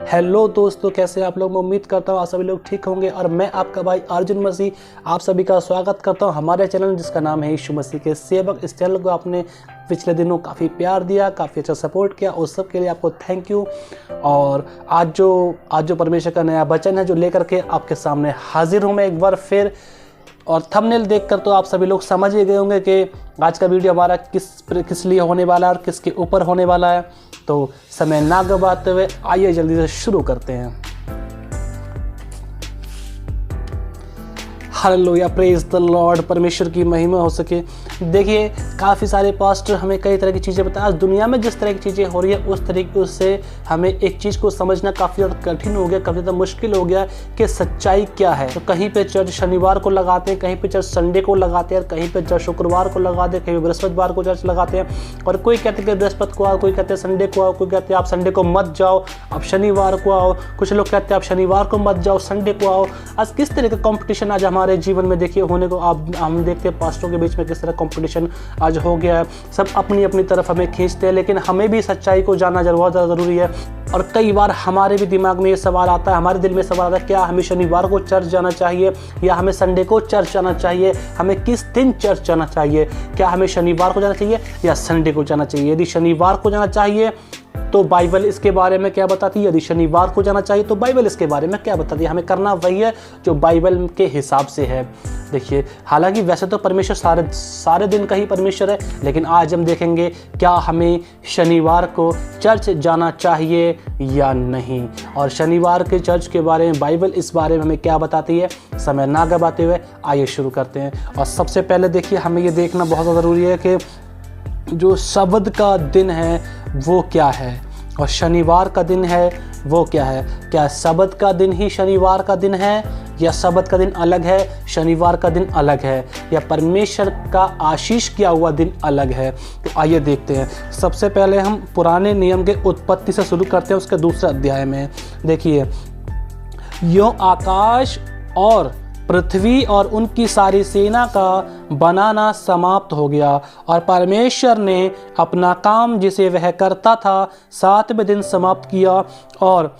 Hello दोस्तों, कैसे आप लोग। मैं उम्मीद करता हूँ आप सभी लोग ठीक होंगे और मैं आपका भाई अर्जुन मसीह आप सभी का स्वागत करता हूँ हमारे चैनल जिसका नाम है यीशु मसीह के सेवक। इस चैनल को आपने पिछले दिनों काफ़ी प्यार दिया, काफ़ी अच्छा सपोर्ट किया, उस सब के लिए आपको थैंक यू। और आज जो परमेश्वर का नया वचन है जो लेकर के आपके सामने हाजिर हूँ मैं एक बार फिर। और थंबनेल देखकर तो आप सभी लोग समझ ही गए होंगे कि आज का वीडियो हमारा किस लिए होने वाला है और किसके ऊपर होने वाला है। तो समय ना गवाते हुए आइए जल्दी से शुरू करते हैं। Hallelujah, praise the Lord. परमेश्वर की महिमा हो सके। देखिए, काफ़ी सारे पास्टर हमें कई तरह की चीज़ें बताएं। आज दुनिया में जिस तरह की चीज़ें हो रही है उस तरीके से हमें एक चीज़ को समझना काफ़ी ज़्यादा कठिन हो गया, काफ़ी ज़्यादा मुश्किल हो गया कि सच्चाई क्या है। तो कहीं पे चर्च शनिवार को लगाते हैं, कहीं पे चर्च संडे को लगाते हैं, कहीं पे चर्च शुक्रवार को लगाते हैं, कहीं बृहस्पतिवार को चर्च लगाते हैं। और कोई कहते हैं कि बृहस्पति को आओ, कोई कहते हैं संडे को आओ, कोई कहते हैं आप संडे को मत जाओ, आप शनिवार को आओ। कुछ लोग कहते हैं आप शनिवार को मत जाओ, संडे को आओ। आज किस तरह का कंपटीशन आज हमारे जीवन में देखिए होने को हम देखते हैं पास्टरों के बीच में किस तरह कंपटीशन आज हो गया है। सब अपनी अपनी तरफ हमें खींचते हैं, लेकिन हमें भी सच्चाई को जानना बहुत ज़्यादा ज़रूरी है। और कई बार हमारे भी दिमाग में ये सवाल आता है, हमारे दिल में सवाल आता है, क्या हमें शनिवार को चर्च जाना चाहिए या हमें संडे को चर्च जाना चाहिए? हमें किस दिन चर्च जाना चाहिए? क्या हमें शनिवार को जाना चाहिए या संडे को जाना चाहिए? यदि शनिवार को जाना चाहिए तो बाइबल इसके बारे में क्या बताती है? यदि शनिवार को जाना चाहिए तो बाइबल इसके बारे में क्या बताती है? हमें करना वही है जो बाइबल के हिसाब से है। देखिए, हालांकि वैसे तो परमेश्वर सारे दिन का ही परमेश्वर है, लेकिन आज हम देखेंगे क्या हमें शनिवार को चर्च जाना चाहिए या नहीं। और शनिवार के चर्च के बारे में बाइबल इस बारे में हमें क्या बताती है। समय ना गवाते हुए आइए शुरू करते हैं। और सबसे पहले देखिए, हमें ये देखना बहुत ज़रूरी है कि जो शब्द का दिन है वो क्या है और शनिवार का दिन है वो क्या है। क्या शब्द का दिन ही शनिवार का दिन है या शब्द का दिन अलग है, शनिवार का दिन अलग है, या परमेश्वर का आशीष किया हुआ दिन अलग है? तो आइए देखते हैं। सबसे पहले हम पुराने नियम के उत्पत्ति से शुरू करते हैं, उसके दूसरे अध्याय में। देखिए, यो आकाश और पृथ्वी और उनकी सारी सेना का बनाना समाप्त हो गया और परमेश्वर ने अपना काम जिसे वह करता था 7वें दिन समाप्त किया। और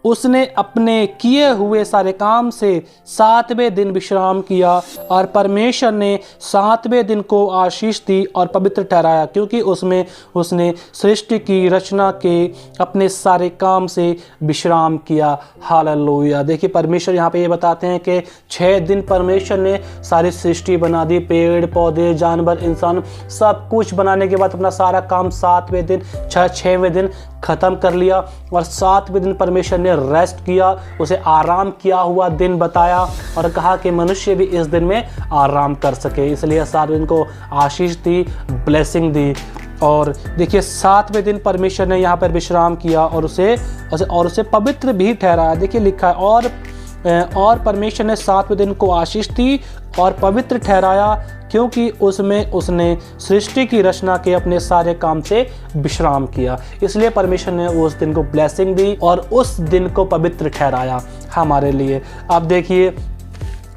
उसने अपने किए हुए सारे काम से 7वें दिन विश्राम किया और परमेश्वर ने 7वें दिन को आशीष दी और पवित्र ठहराया, क्योंकि उसमें उसने सृष्टि की रचना के अपने सारे काम से विश्राम किया। हालेलुया। देखिए, परमेश्वर यहाँ पे ये बताते हैं कि 6 दिन परमेश्वर ने सारी सृष्टि बना दी, पेड़ पौधे जानवर इंसान सब कुछ बनाने के बाद अपना सारा काम 7वें दिन 6वें दिन ख़त्म कर लिया। और 7वें दिन परमेश्वर ने रेस्ट किया, उसे आराम किया हुआ दिन बताया और कहा कि मनुष्य भी इस दिन में आराम कर सके, इसलिए 7वें दिन को आशीष दी, ब्लेसिंग दी। और देखिए, 7वें दिन परमेश्वर ने यहाँ पर विश्राम किया और उसे पवित्र भी ठहराया। देखिए लिखा है, और परमेश्वर ने 7वें दिन को आशीष दी और पवित्र ठहराया, क्योंकि उसमें उसने सृष्टि की रचना के अपने सारे काम से विश्राम किया। इसलिए परमेश्वर ने उस दिन को ब्लेसिंग दी और उस दिन को पवित्र ठहराया हमारे लिए। अब देखिए,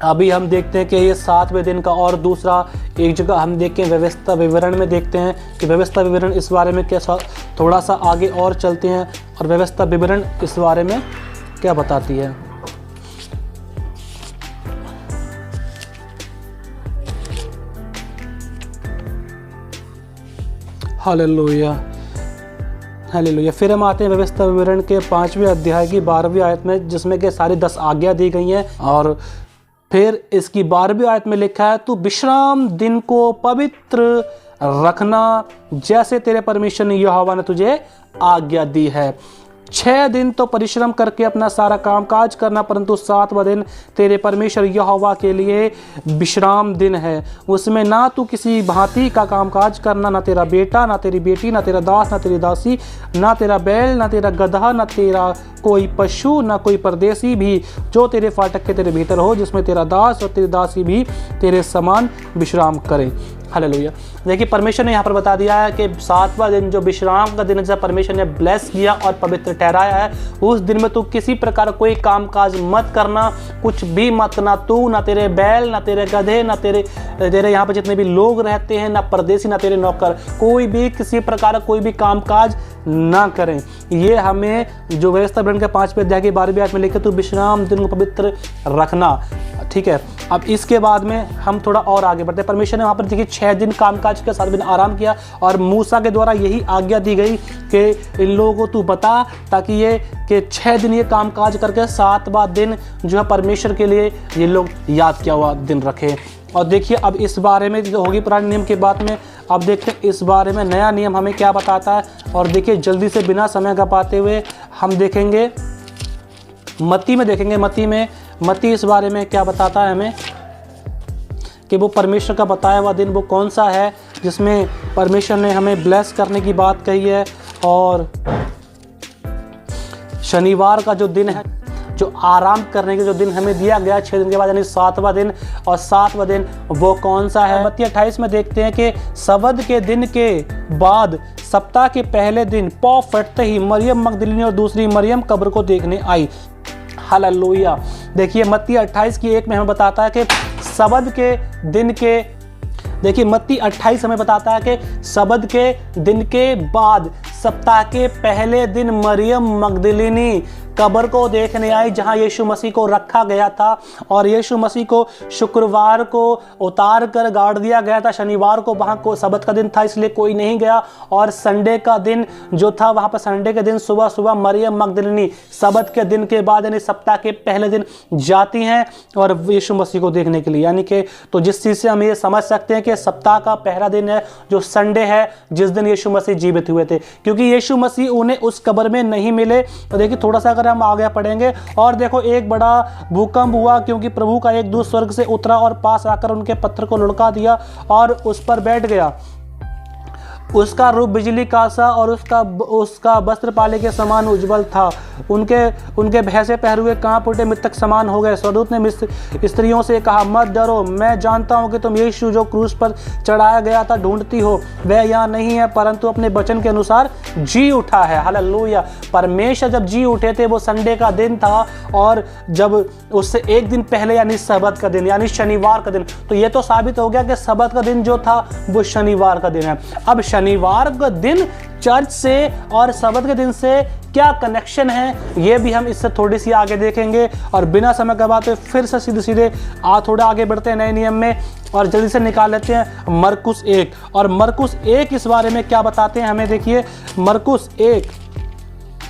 अभी हम देखते हैं कि ये 7वें दिन का और दूसरा एक जगह हम देखें, व्यवस्था विवरण में देखते हैं कि व्यवस्था विवरण इस बारे में कैसा, थोड़ा सा आगे और चलते हैं और व्यवस्था विवरण इस बारे में क्या बताती है। Hallelujah, hallelujah. फिर हम आते हैं व्यवस्था विवरण के 5वें अध्याय की 12वीं आयत में, जिसमें कि सारी 10 आज्ञा दी गई हैं। और फिर इसकी 12वीं आयत में लिखा है, तू विश्राम दिन को पवित्र रखना जैसे तेरे परमेश्वर ने यहोवा ने तुझे आज्ञा दी है। 6 दिन तो परिश्रम करके अपना सारा काम काज करना, परंतु 7वां दिन तेरे परमेश्वर यहोवा के लिए विश्राम दिन है। उसमें ना तू किसी भांति का काम काज करना, ना तेरा बेटा, ना तेरी बेटी, ना तेरा दास, ना तेरी दासी, ना तेरा बैल, ना तेरा गधा, ना तेरा कोई पशु, ना कोई परदेसी भी जो तेरे फाटक के तेरे भीतर हो, जिसमें तेरा दास और तेरी दासी भी तेरे समान विश्राम करें। हालेलुया। देखिए परमेश्वर ने यहाँ पर बता दिया है कि 7वां दिन जो विश्राम का दिन है, जब परमेश्वर ने ब्लेस किया और पवित्र ठहराया है, उस दिन में तू किसी प्रकार कोई काम काज मत करना, कुछ भी मत, ना तू, ना तेरे बैल, ना तेरे गधे, ना तेरे यहाँ पर जितने भी लोग रहते हैं, ना परदेसी, ना तेरे नौकर, कोई भी किसी प्रकार कोई भी काम काज ना करें। ये हमें जो व्यवस्था ब्रंड के 5वें अध्याय की 12वीं आयत में लिखे, तू विश्राम दिन को पवित्र रखना। ठीक है, अब इसके बाद में हम थोड़ा और आगे बढ़ते हैं। परमेश्वर ने वहाँ पर देखिए 6 दिन कामकाज के 7 दिन आराम किया और मूसा के द्वारा यही आज्ञा दी गई कि इन लोगों को तू बता, ताकि ये कि 6 दिन ये कामकाज करके 7वां दिन जो है परमेश्वर के लिए ये लोग याद किया हुआ दिन रखें। और देखिए अब इस बारे में जो होगी पुराने नियम की बात में, अब देखते हैं इस बारे में नया नियम हमें क्या बताता है। और देखिए जल्दी से बिना समय गंवाते हुए हम देखेंगे मत्ती में, देखेंगे मत्ती इस बारे में क्या बताता है हमें, कि वो परमेश्वर का बताया हुआ दिन वो कौन सा है जिसमें परमेश्वर ने हमें ब्लेस करने की बात कही है। और शनिवार का जो दिन है, जो आराम करने के जो दिन हमें दिया गया 6 दिन के बाद, यानी 7वां दिन, और 7वां दिन वो कौन सा है। मत्ती 28 में देखते हैं कि सबत के दिन के बाद सप्ताह के पहले दिन पौ फटते ही मरियम मगदलीनी और दूसरी मरियम कब्र को देखने आई। हालेलुया। देखिए मत्ती 28 की 1 में हमें बताता है कि सबत के दिन के, देखिए मत्ती 28 हमें बताता है कि सबत के दिन के बाद सप्ताह के पहले दिन मरियम मगदलीनी कब्र को देखने आई जहां यीशु मसीह को रखा गया था। और यीशु मसीह को शुक्रवार को उतार कर गाड़ दिया गया था, शनिवार को वहां को सबत का दिन था इसलिए कोई नहीं गया। और संडे का दिन जो था वहां पर संडे के दिन सुबह सुबह मरियम मगदलीनी सबत के दिन के बाद यानी सप्ताह के पहले दिन जाती हैं और यीशु मसीह को देखने के लिए। यानी कि तो जिस चीज़ से हम ये समझ सकते हैं कि सप्ताह का पहला दिन है जो संडे है, जिस दिन यीशु मसीह जीवित हुए थे, क्योंकि यीशु मसीह उन्हें उस कब्र में नहीं मिले। तो देखिए थोड़ा सा हम आगे पढ़ेंगे और देखो एक बड़ा भूकंप हुआ, क्योंकि प्रभु का एक दूत स्वर्ग से उतरा और पास आकर उनके पत्थर को लुढ़का दिया और उस पर बैठ गया। उसका रूप बिजली का सा और उसका वस्त्र पाले के समान उज्जवल था। उनके भैंसे पहरे हुए कांप उठे, मृतक समान हो गए। स्वर्गदूत ने स्त्रियों से कहा, मत डरो, मैं जानता हूं कि तुम यीशु जो क्रूस पर चढ़ाया गया था ढूंढती हो। वह यहाँ नहीं है, परंतु अपने वचन के अनुसार जी उठा है। हालेलुया। परमेश्वर जब जी उठे थे वो संडे का दिन था, और जब उससे एक दिन पहले यानी सबत का दिन यानी शनिवार का दिन, तो ये तो साबित हो गया कि सबत का दिन जो था वो शनिवार का दिन है। अब शनिवार का दिन चर्च से और सबत के दिन से क्या कनेक्शन है, ये भी हम इससे थोड़ी सी आगे देखेंगे। और बिना समय गंवाते फिर से सीधे थोड़ा आगे बढ़ते हैं नए नियम में और जल्दी से निकाल लेते हैं मरकुस 1। और मरकुस 1 इस बारे में क्या बताते हैं हमें, देखिए मरकुस 1।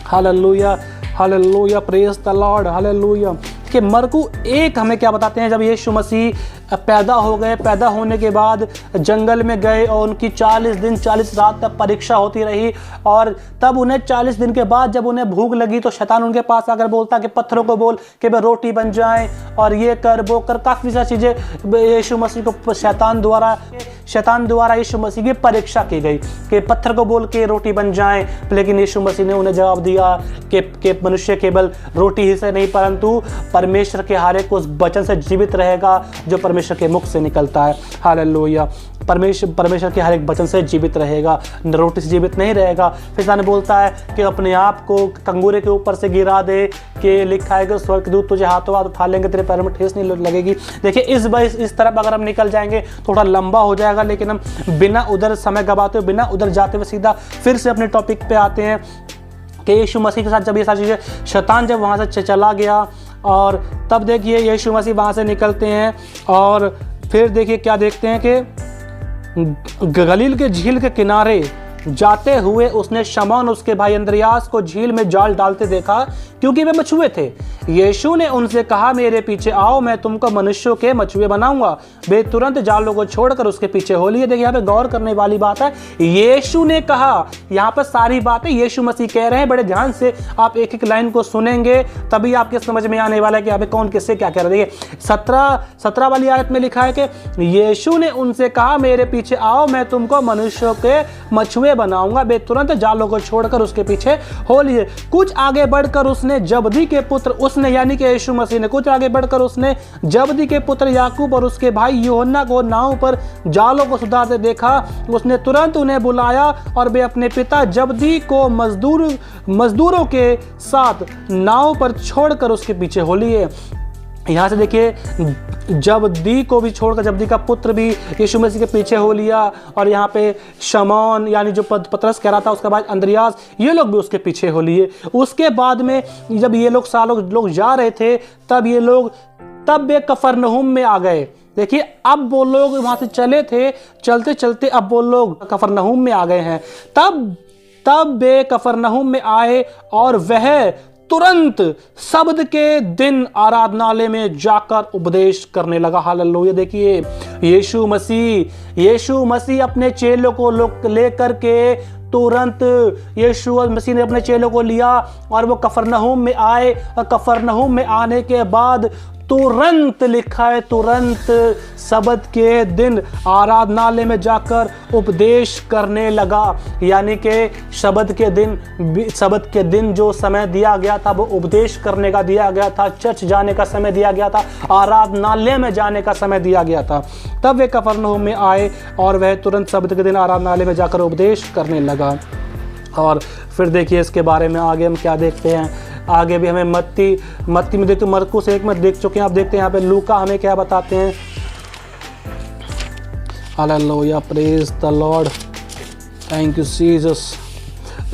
Hallelujah, hallelujah, praise the Lord, hallelujah. कि मरकू 1 हमें क्या बताते हैं, जब यीशु मसीह पैदा हो गए, पैदा होने के बाद जंगल में गए और उनकी 40 दिन 40 रात तक परीक्षा होती रही। और तब उन्हें 40 दिन के बाद जब उन्हें भूख लगी तो शैतान उनके पास आकर बोलता कि पत्थरों को बोल कि वे रोटी बन जाएं, और ये कर वो कर, काफ़ी सारी चीज़ें यीशु मसीह को शैतान द्वारा यीशु मसीह की परीक्षा की गई कि पत्थर को बोल के रोटी बन जाएं। लेकिन यीशु मसीह ने उन्हें जवाब दिया कि मनुष्य केवल रोटी ही से नहीं परंतु परमेश्वर के हर एक उस वचन से जीवित रहेगा जो परमेश्वर के मुख से निकलता है। हालेलुया। परमेश्वर के हर एक वचन से जीवित रहेगा, रोटी से जीवित नहीं रहेगा। फिर शैतान बोलता है कि अपने आप को कंगूरे के ऊपर से गिरा दे, कि लिखा है कि स्वर्गदूत तुझे हाथों हाथ उठा लेंगे, तेरे पैरों में ठेस नहीं लगेगी। देखिए इस तरफ अगर हम निकल जाएंगे थोड़ा लंबा हो जाएगा, लेकिन हम बिना उधर समय गवाते हुए, बिना उधर जाते हुए सीधा फिर से अपने टॉपिक पे आते हैं कि यीशु मसीह के साथ जब ये सारी चीज़ें, शैतान जब वहाँ से चला गया और तब देखिए यीशु मसीह वहाँ से निकलते हैं और फिर देखिए क्या देखते हैं कि गलील के झील के किनारे जाते हुए उसने शमौन उसके भाई अंद्रयास को झील में जाल डालते देखा, क्योंकि वे मछुए थे। यीशु ने उनसे कहा, मेरे पीछे आओ, मैं तुमको मनुष्यों के मछुए बनाऊंगा। वे तुरंत जालों को छोड़कर उसके पीछे हो लिए। देखिए यहाँ पे गौर करने वाली बात है, यीशु ने कहा, यहाँ पर सारी बातें यीशु मसीह कह रहे हैं। बड़े ध्यान से आप एक एक लाइन को सुनेंगे तभी आपके समझ में आने वाला है कि यहाँ पे कौन किससे क्या कह रहा है। देखिए 17 वाली आयत में लिखा है कि यीशु ने उनसे कहा, मेरे पीछे आओ, मैं तुमको मनुष्यों के मछुए बनाऊंगा। वे तुरंत जालों को छोड़कर उसके पीछे हो लिए। कुछ आगे बढ़कर उसने जबदी के पुत्र उस उसने यानी कि यीशु मसीह ने कुछ आगे बढ़कर उसने जबदी के पुत्र याकूब और उसके भाई यूहन्ना को नाव पर जालों को सुधारते देखा। उसने तुरंत उन्हें बुलाया और वे अपने पिता जबदी को मजदूरों के साथ नाव पर छोड़कर उसके पीछे हो लिए। यहाँ से देखिए जबदी को भी छोड़कर जबदी का पुत्र भी यीशु मसीह के पीछे हो लिया, और यहाँ पे शमौन यानी जो पतरस कह रहा था, उसके बाद अंद्रियास, ये लोग भी उसके पीछे हो लिए। उसके बाद में जब ये लोग लोग जा रहे थे तब वे कफरनहूम में आ गए। देखिए अब वो लोग वहाँ से चले थे, चलते चलते अब वो लोग कफरनहूम में आ गए हैं। तब वे कफरनहूम में आए और वह तुरंत शब्द के दिन आराधनालय में जाकर उपदेश करने लगा। हालेलुया। देखिए यीशु मसीह अपने चेलों को लेकर के तुरंत यीशु मसीह ने अपने चेलों को लिया और वो कफरनहूम में आए, और कफरनहूम में आने के बाद तुरंत लिखा है तुरंत सबत के दिन आराधनालय में जाकर उपदेश करने लगा। यानी कि सबत के दिन जो समय दिया गया था वो उपदेश करने का दिया गया था, चर्च जाने का समय दिया गया था, आराधनालय में जाने का समय दिया गया था। तब वे कफरनहूम में आए और वह तुरंत सबत के दिन आराधनालय में जाकर उपदेश करने लगा। और फिर देखिए इसके बारे में आगे हम क्या देखते हैं। आगे भी हमें मत्ती में देखते, मरकुस 1 में देख चुके हैं, आप देखते हैं यहाँ पे लूका हमें क्या बताते हैं। Hallelujah, praise the Lord, thank you Jesus.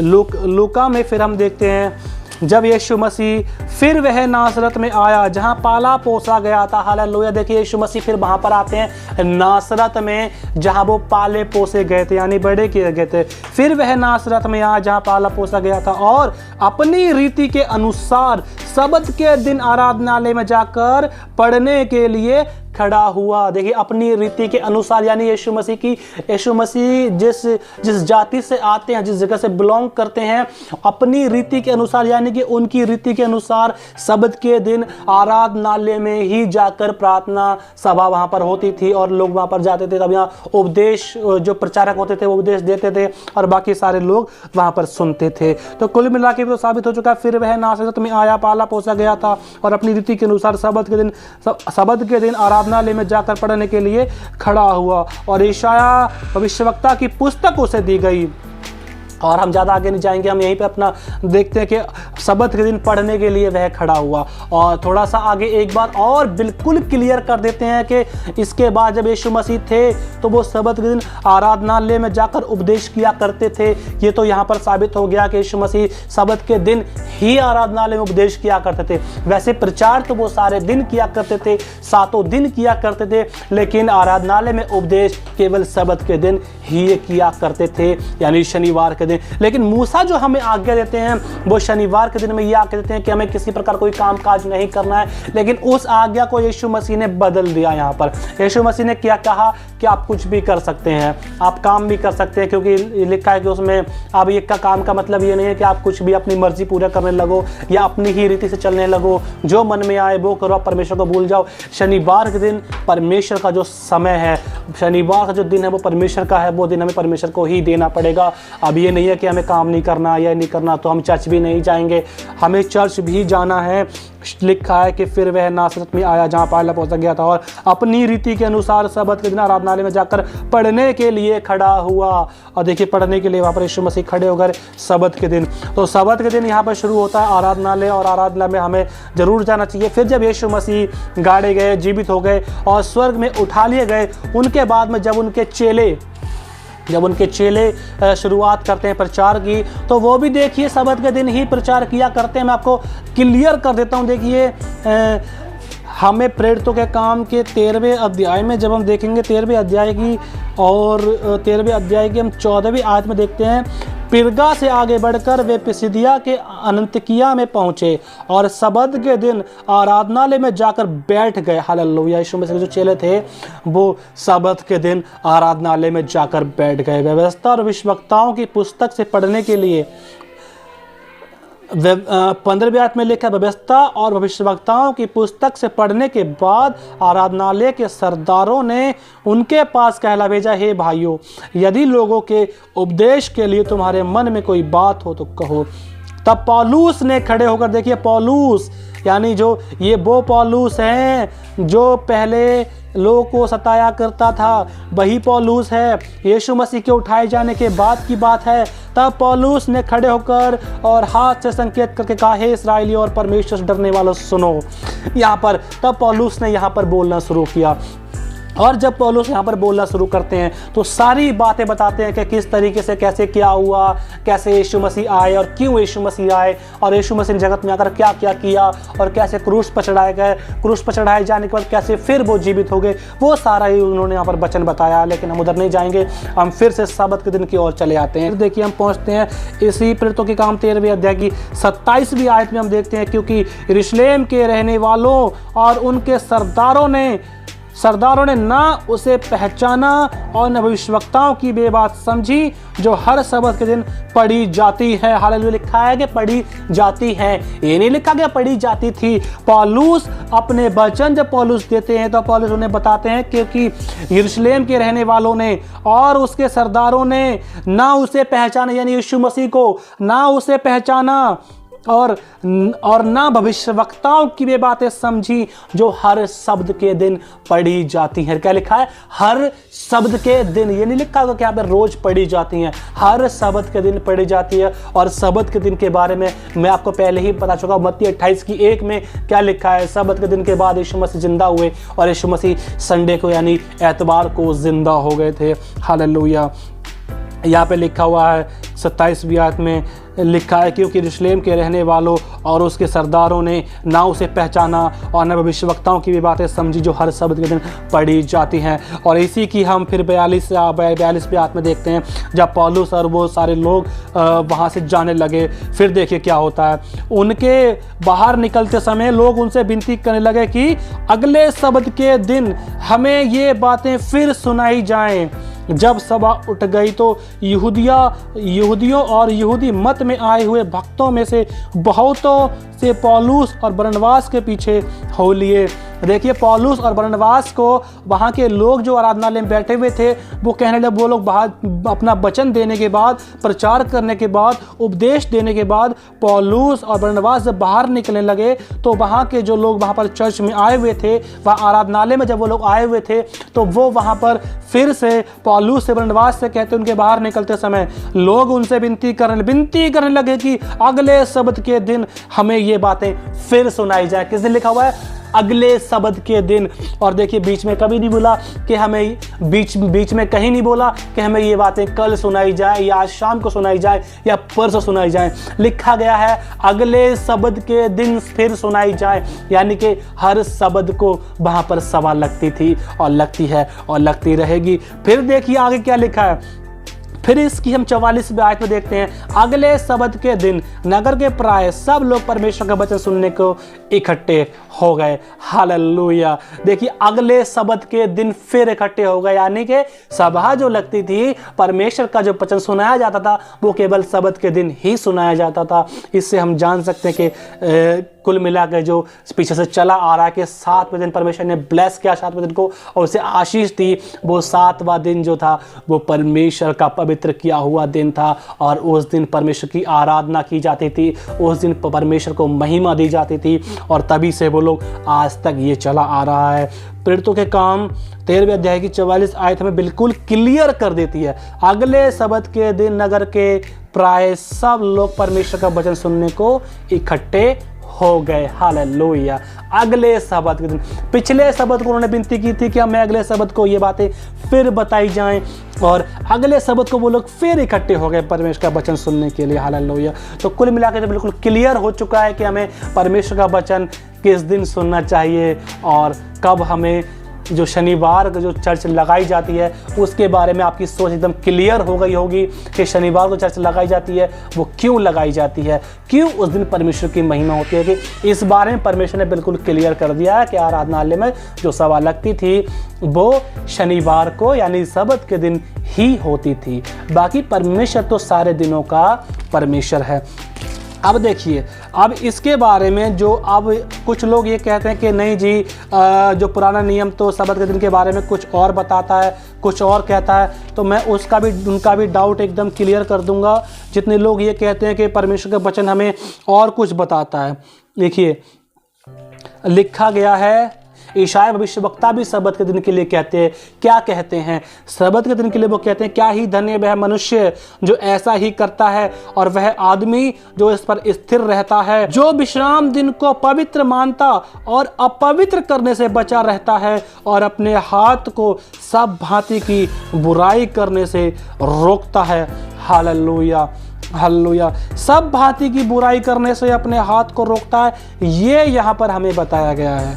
लूका में फिर हम देखते हैं जब यीशु मसीह फिर वह नासरत में आया जहां पाला पोसा गया था। हालेलुया। देखिए यीशु मसीह फिर वहां पर आते हैं नासरत में जहां वो पाले पोसे गए थे, यानी बड़े किए गए थे। फिर वह नासरत में आया जहां पाला पोसा गया था और अपनी रीति के अनुसार सबत के दिन आराधनालय में जाकर पढ़ने के लिए खड़ा हुआ। देखिए अपनी रीति के अनुसार, यानी यीशु मसीह जिस जाति से आते हैं, जिस जगह से बिलोंग करते हैं, अपनी रीति के अनुसार यानी कि उनकी रीति के अनुसार सबत के दिन आराधनालय में ही जाकर प्रार्थना सभा वहां पर होती थी और लोग वहां पर जाते थे। तब यहाँ उपदेश, जो प्रचारक होते थे वो उपदेश देते थे और बाकी सारे लोग वहां पर सुनते थे। तो कुल मिला के तो साबित हो चुका है फिर वह नासरत में आया, पाला पोसा गया था और अपनी रीति के अनुसार सबत के दिन आराधनालय में जाकर पढ़ने के लिए खड़ा हुआ। और यशायाह भविष्यवक्ता की पुस्तक उसे दी गई। और हम ज़्यादा आगे नहीं जाएंगे, हम यहीं पे अपना देखते हैं कि सबत के दिन पढ़ने के लिए वह खड़ा हुआ। और थोड़ा सा आगे एक बार और बिल्कुल क्लियर कर देते हैं कि इसके बाद जब यीशु मसीह थे तो वो सबत के दिन आराधनालय में जाकर उपदेश किया करते थे। ये तो यहाँ पर साबित हो गया कि यीशु मसीह सबत के दिन ही आराधनालय में उपदेश किया करते थे। वैसे प्रचार तो वो सारे दिन किया करते थे, 7 दिन किया करते थे, लेकिन आराधनालय में उपदेश केवल सबत के दिन ही किया करते थे, यानी शनिवार के दिन। लेकिन मूसा जो हमें आज्ञा देते हैं वो शनिवार के दिन में ये आज्ञा देते हैं कि हमें किसी प्रकार कोई काम काज नहीं करना है। लेकिन उस आज्ञा को यीशु मसीह ने बदल दिया। यहाँ पर यीशु मसीह ने क्या कहा कि आप कुछ भी कर सकते हैं, आप काम भी कर सकते हैं, क्योंकि लिखा है कि उसमें अब ये काम का मतलब ये नहीं है कि आप कुछ भी अपनी मर्जी पूरा करने लगो या अपनी ही रीति से चलने लगो, जो मन में आए वो करो, परमेश्वर को भूल जाओ। शनिवार के दिन परमेश्वर का जो समय है, शनिवार का जो दिन है वो परमेश्वर का है, वो दिन हमें परमेश्वर को ही देना पड़ेगा। अब ये नहीं है कि हमें काम नहीं करना या नहीं करना तो हम चर्च भी नहीं जाएंगे, हमें चर्च भी जाना है। लिखा है कि फिर वह नासरत में आया जहाँ पाला पोसा गया था और अपनी रीति के अनुसार सबत के दिन आराधनालय में जाकर पढ़ने के लिए खड़ा हुआ। और देखिए पढ़ने के लिए वहाँ पर यीशु मसीह खड़े हो गए सबत के दिन। तो सबत के दिन यहाँ पर शुरू होता है आराधनालय, और आराधनालय में हमें जरूर जाना चाहिए। फिर जब यीशु मसीह गाड़े गए, जीवित हो गए और स्वर्ग में उठा लिए गए, उनके बाद में जब उनके चेले शुरुआत करते हैं प्रचार की, तो वो भी देखिए सबत के दिन ही प्रचार किया करते हैं। मैं आपको क्लियर कर देता हूँ। देखिए हमें प्रेरितों के काम के 13वें अध्याय में जब हम देखेंगे 13वें अध्याय की, और 13वें अध्याय की हम 14वीं आयत में देखते हैं, पिरगा से आगे बढ़कर वे पिसिदिया के अनंतकिया में पहुंचे और सबत के दिन आराधनालय में जाकर बैठ गए। हालेलुया। यीशु मसीह के जो चेले थे वो सबत के दिन आराधनालय में जाकर बैठ गए। व्यवस्था और भविष्यवक्ताओं की पुस्तक से पढ़ने के लिए 15वीं आयत में लिखा, व्यवस्था और भविष्यवक्ताओं की पुस्तक से पढ़ने के बाद आराधनालय के सरदारों ने उनके पास कहला भेजा, हे भाइयों, यदि लोगों के उपदेश के लिए तुम्हारे मन में कोई बात हो तो कहो। तब पौलुस ने खड़े होकर, देखिए पौलुस यानी जो ये वो पौलुस हैं जो पहले लोगों को सताया करता था, वही पौलुस है। यीशु मसीह के उठाए जाने के बाद की बात है। तब पौलुस ने खड़े होकर और हाथ से संकेत करके कहा, हे इस्राएली और परमेश्वर से डरने वालों सुनो। यहाँ पर तब पौलुस ने यहाँ पर बोलना शुरू किया। और जब पौलुस यहाँ पर बोलना शुरू करते हैं तो सारी बातें बताते हैं कि किस तरीके से कैसे क्या हुआ, कैसे यीशु मसीह आए और क्यों यीशु मसीह आए, और यीशु मसीह ने जगत में आकर क्या क्या किया, और कैसे क्रूस पर चढ़ाए गए, क्रूस पर चढ़ाए जाने के बाद कैसे फिर वो जीवित हो गए। वो सारा ही उन्होंने यहाँ पर वचन बताया। लेकिन हम उधर नहीं जाएंगे, हम फिर से साबत के दिन की ओर चले आते हैं। देखिए हम पहुँचते हैं इसी प्रेरितों के काम 13वें अध्याय की 27वीं आयत में। हम देखते हैं, क्योंकि यरूशलेम के रहने वालों और उनके सरदारों ने ना उसे पहचाना और न भविष्यवक्ताओं की वे बात समझी जो हर सबत के दिन पढ़ी जाती है। हालेलुया। लिखा है कि पढ़ी जाती है, ये नहीं लिखा गया पढ़ी जाती थी। पौलुस अपने वचन जब पौलुस देते हैं तो पौलुस उन्हें बताते हैं, क्योंकि यरूशलेम के रहने वालों ने और उसके सरदारों ने ना उसे पहचाना, यानी यीशु मसीह को ना उसे पहचाना और ना भविष्यवक्ताओं की वे बातें समझी जो हर शब्द के दिन पढ़ी जाती हैं। क्या लिखा है? हर शब्द के दिन। ये नहीं लिखा होगा कि यहाँ पे रोज पढ़ी जाती हैं, हर शब्द के दिन पढ़ी जाती है। और शब्द के दिन के बारे में मैं आपको पहले ही बता चुका हूँ। मत्ती 28:1 में क्या लिखा है? शब्द के दिन के बाद यीशु मसीह जिंदा हुए और यीशु मसीह संडे को यानी एतवार को जिंदा हो गए थे। हालेलुया। यहाँ पे लिखा हुआ है 27वीं आयत में लिखा है, क्योंकि यरूशलेम के रहने वालों और उसके सरदारों ने ना उसे पहचाना और न भविष्यवक्ताओं की भी बातें समझी जो हर शब्द के दिन पढ़ी जाती हैं। और इसी की हम फिर 42वें आयत में देखते हैं, जब पौलुस और वो सारे लोग वहाँ से जाने लगे। फिर देखिए क्या होता है। उनके बाहर निकलते समय लोग उनसे विनती करने लगे कि अगले शब्द के दिन हमें ये बातें फिर सुनाई जाएं। जब सभा उठ गई तो यहूदियों और यहूदी मत में आए हुए भक्तों में से बहुतों से पौलुस और बरनबास के पीछे हो लिए। देखिए पौलुस और बरनबास को वहाँ के लोग जो आराधनालय में बैठे हुए थे वो कहने लगे, वो लोग बाहर अपना वचन देने के बाद, प्रचार करने के बाद, उपदेश देने के बाद पौलुस और बरनबास जब बाहर निकलने लगे तो वहाँ के जो लोग वहाँ पर चर्च में आए हुए थे, वहाँ आराधनालय में जब वो लोग आए हुए थे तो वो वहाँ पर फिर से पौलुस से बरनबास से कहते उनके बाहर निकलते समय लोग उनसे विनती करने लगे कि अगले शब्द के दिन हमें ये बातें फिर सुनाई जाए। किस दिन लिखा हुआ है? अगले शब्द के दिन। और देखिए बीच में कभी नहीं बोला कि हमें बीच में कहीं नहीं बोला कि हमें ये बातें कल सुनाई जाए या आज शाम को सुनाई जाए या परसों सुनाई जाए। लिखा गया है अगले शब्द के दिन फिर सुनाई जाए, यानी कि हर शब्द को वहां पर सभा लगती थी और लगती है और लगती रहेगी। फिर देखिए आगे क्या लिखा है। फिर इसकी हम 44वें आयत में देखते हैं, अगले शब्द के दिन नगर के प्राय सब लोग परमेश्वर का वचन सुनने को इकट्ठे हो गए। हालेलुया। देखिए अगले शब्द के दिन फिर इकट्ठे हो गए, यानी कि सभा जो लगती थी, परमेश्वर का जो वचन सुनाया जाता था वो केवल शब्द के दिन ही सुनाया जाता था। इससे हम जान सकते हैं कि कुल मिला के जो पीछे से चला आ रहा है कि 7वें दिन परमेश्वर ने ब्लेस किया 7वें दिन को और उसे आशीष दी। वो 7वां दिन जो था वो परमेश्वर का पवित्र किया हुआ दिन था और उस दिन परमेश्वर की आराधना की जाती थी, उस दिन परमेश्वर को महिमा दी जाती थी। और तभी से वो लोग आज तक ये चला आ रहा है। प्रेरितों के काम 13वें अध्याय की 44 आयत में बिल्कुल क्लियर कर देती है, अगले शब्द के दिन नगर के प्राय सब लोग परमेश्वर का वचन सुनने को इकट्ठे हो गए। हालेलुया। अगले शब्द के दिन, पिछले शब्द को उन्होंने विनती की थी कि हमें अगले शब्द को ये बातें फिर बताई जाएं, और अगले शब्द को वो लोग फिर इकट्ठे हो गए परमेश्वर का वचन सुनने के लिए। हालेलुया। तो कुल मिलाकर तो बिल्कुल क्लियर हो चुका है कि हमें परमेश्वर का वचन किस दिन सुनना चाहिए और कब हमें जो शनिवार को जो चर्च लगाई जाती है उसके बारे में आपकी सोच एकदम क्लियर हो गई होगी कि शनिवार को चर्च लगाई जाती है, वो क्यों लगाई जाती है, क्यों उस दिन परमेश्वर की महिमा होती है। कि इस बारे में परमेश्वर ने बिल्कुल क्लियर कर दिया है कि आराधनालय में जो सभा लगती थी वो शनिवार को यानी शब्द के दिन ही होती थी। बाकी परमेश्वर तो सारे दिनों का परमेश्वर है। अब देखिए, अब इसके बारे में जो अब कुछ लोग ये कहते हैं कि नहीं जी, जो पुराना नियम तो सब्त के दिन के बारे में कुछ और बताता है, कुछ और कहता है, तो मैं उनका भी डाउट एकदम क्लियर कर दूंगा। जितने लोग ये कहते हैं कि परमेश्वर का वचन हमें और कुछ बताता है, देखिए लिखा गया है, ईशाया भविष्यवक्ता भी सब्त के दिन के लिए कहते हैं, क्या कहते हैं सब्त के दिन के लिए? वो कहते हैं, क्या ही धन्य वह मनुष्य जो ऐसा ही करता है, और वह आदमी जो इस पर स्थिर रहता है, जो विश्राम दिन को पवित्र मानता और अपवित्र करने से बचा रहता है, और अपने हाथ को सब भांति की बुराई करने से रोकता है। Hallelujah, hallelujah. सब भांति की बुराई करने से अपने हाथ को रोकता है, ये यहाँ पर हमें बताया गया है।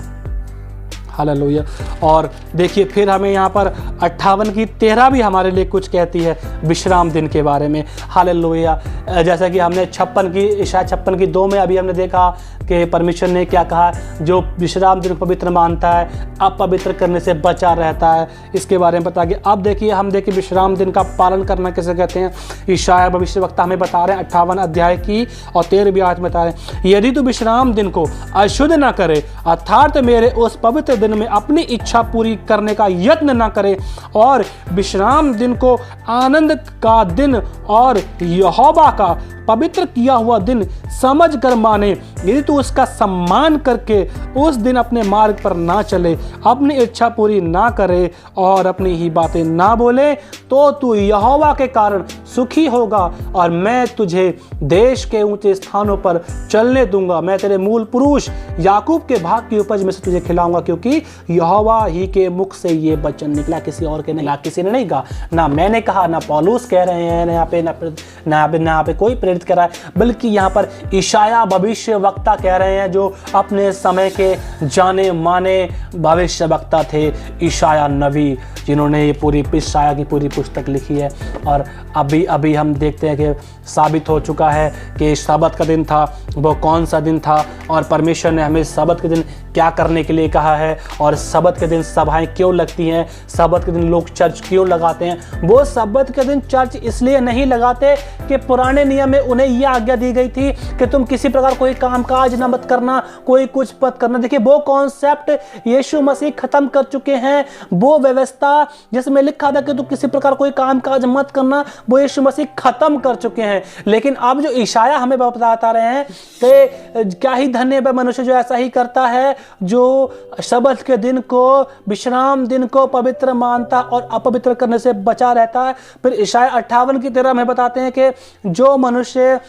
हालेलुया। और देखिए फिर हमें यहाँ पर 58 की 13 भी हमारे लिए कुछ कहती है विश्राम दिन के बारे में। हालेलुया। जैसा कि हमने 56 की 2 में अभी हमने देखा कि परमेश्वर ने क्या कहा, जो विश्राम दिन को पवित्र मानता है, अपवित्र करने से बचा रहता है, इसके बारे में बता के। अब देखिए हम देखिए विश्राम दिन का पालन करना कैसे कहते हैं। ईशाया भविष्यवक्ता हमें बता रहे हैं 58 अध्याय की और 13वीं आयत में बता रहे हैं, यदि तू विश्राम दिन को अशुद्ध न करे, अर्थात मेरे उस पवित्र दिन में अपनी इच्छा पूरी करने का यत्न न करे, और विश्राम दिन को आनंद का दिन और यहोवा का पवित्र किया हुआ दिन समझ कर माने, यदि तू उसका सम्मान करके उस दिन अपने मार्ग पर ना चले, अपनी इच्छा पूरी ना करे और अपनी ही बातें ना बोले, तो तू यहोवा के कारण सुखी होगा, और मैं तुझे देश के ऊंचे स्थानों पर चलने दूंगा। मैं तेरे मूल पुरुष याकूब के भाग की उपज में से तुझे खिलाऊंगा, क्योंकि यहोवा ही के मुख से ये वचन निकला, किसी और के नहीं। ना किसी ने नहीं कहा, ना मैंने कहा, ना पौलुस कह रहे हैं यहाँ पे कोई प्रेरित कर रहा है, बल्कि यहाँ पर ईशाया भविष्यवक्ता कह रहे हैं, जो अपने समय के जाने माने भविष्यवक्ता थे, ईशाया नबी, जिन्होंने ये पूरी ईशाया की पूरी पुस्तक लिखी है। और अभी हम देखते हैं कि साबित हो चुका है कि सब्त का दिन था, वो कौन सा दिन था, और परमेश्वर ने हमें सब्त के दिन क्या करने के लिए कहा है, और सब्त के दिन सभाएं क्यों लगती हैं, सब्त के दिन लोग चर्च क्यों लगाते हैं। वो सब्त के दिन चर्च इसलिए नहीं लगाते कि पुराने नियम में उन्हें यह आज्ञा दी गई थी कि तुम किसी प्रकार कोई कामकाज न मत करना, कोई कुछ मत करना। देखिए वो कॉन्सेप्ट यीशु मसीह खत्म कर चुके हैं। वो व्यवस्था जिसमें लिखा था कि तुम किसी प्रकार कोई कामकाज मत करना, वो यीशु मसीह खत्म कर चुके हैं। लेकिन अब जो ईशाया हमें बता रहे हैं कि क्या ही धन्य है मनुष्य जो ऐसा ही करता है, जो सब्त के दिन को, विश्राम दिन को पवित्र मानता और अपवित्र करने से बचा रहता है। फिर ईशाया 58 की 13 में बताते हैं कि जो मनुष्य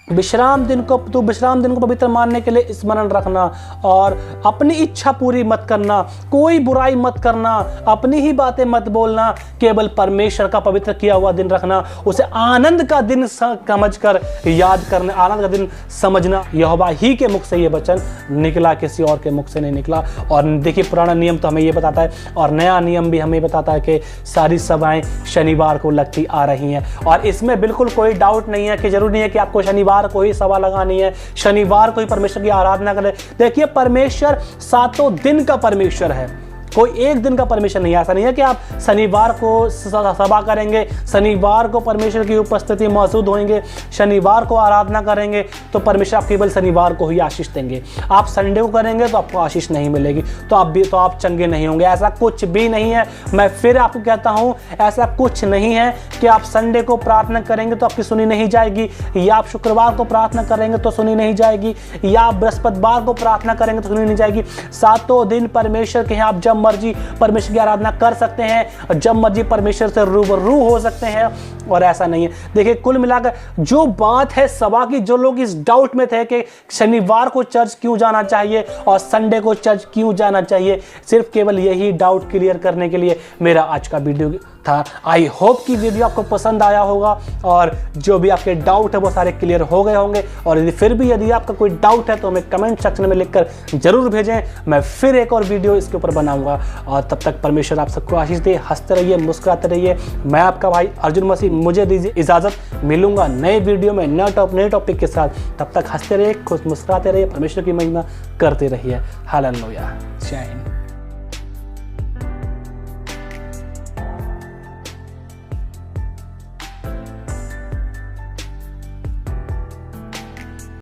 विश्राम दिन को पवित्र मानने के लिए स्मरण रखना, और अपनी इच्छा पूरी मत करना, कोई बुराई मत करना, अपनी ही बातें मत बोलना, केवल परमेश्वर का पवित्र किया हुआ दिन रखना, उसे आनंद का दिन समझकर याद करना, आनंद का दिन समझना। यहोवा ही के मुख से ये वचन निकला, किसी और के मुख से नहीं निकला। और देखिए पुराना नियम तो हमें ये बताता है, और नया नियम भी हमें बताता है कि सारी सभाएं शनिवार को लगती आ रही हैं। और इसमें बिल्कुल कोई डाउट नहीं है कि जरूरी नहीं है कि आपको शनिवार को ही सभा लगानी है, शनिवार को ही परमेश्वर की आराधना करें। देखिए परमेश्वर 7 दिन का परमेश्वर है, कोई एक दिन का परमेश्वर नहीं है। ऐसा नहीं है कि आप शनिवार को सभा करेंगे, शनिवार को परमेश्वर की उपस्थिति मौजूद होंगे, शनिवार को आराधना करेंगे तो परमेश्वर आप केवल शनिवार को ही आशीष देंगे। आप संडे को करेंगे तो आपको आशीष नहीं मिलेगी, तो आप चंगे नहीं होंगे। ऐसा कुछ भी नहीं है। मैं फिर आपको कहता हूँ, ऐसा कुछ नहीं है कि आप संडे को प्रार्थना करेंगे तो आपकी सुनी नहीं जाएगी, या आप शुक्रवार को प्रार्थना करेंगे तो सुनी नहीं जाएगी, या आप बृहस्पतिवार को प्रार्थना करेंगे तो सुनी नहीं जाएगी। 7 दिन परमेश्वर के हैं, आप जब मर्जी परमेश्वर की आराधना कर सकते हैं, और जब मर्जी परमेश्वर से रूबरू हो सकते हैं। और ऐसा नहीं है। देखिए कुल मिलाकर जो बात है सभा की, जो लोग इस डाउट में थे कि शनिवार को चर्च क्यों जाना चाहिए और संडे को चर्च क्यों जाना चाहिए, सिर्फ केवल यही डाउट क्लियर करने के लिए मेरा आज का वीडियो था। आई होप कि वीडियो आपको पसंद आया होगा, और जो भी आपके डाउट है वो सारे क्लियर हो गए होंगे। और यदि आपका कोई डाउट है तो हमें कमेंट सेक्शन में लिखकर जरूर भेजें, मैं फिर एक और वीडियो इसके ऊपर बनाऊंगा। और तब तक परमेश्वर आप सबको आशीष दे, हंसते रहिए, मुस्कुराते रहिए। मैं आपका भाई अर्जुन मसीह, मुझे दीजिए इजाजत, मिलूंगा नए वीडियो में नए टॉपिक के साथ। तब तक हंसते रहिए, खुश मुस्कुराते रहिए, परमेश्वर की महिमा करते रहिए। हालेलुया, जय हिंद।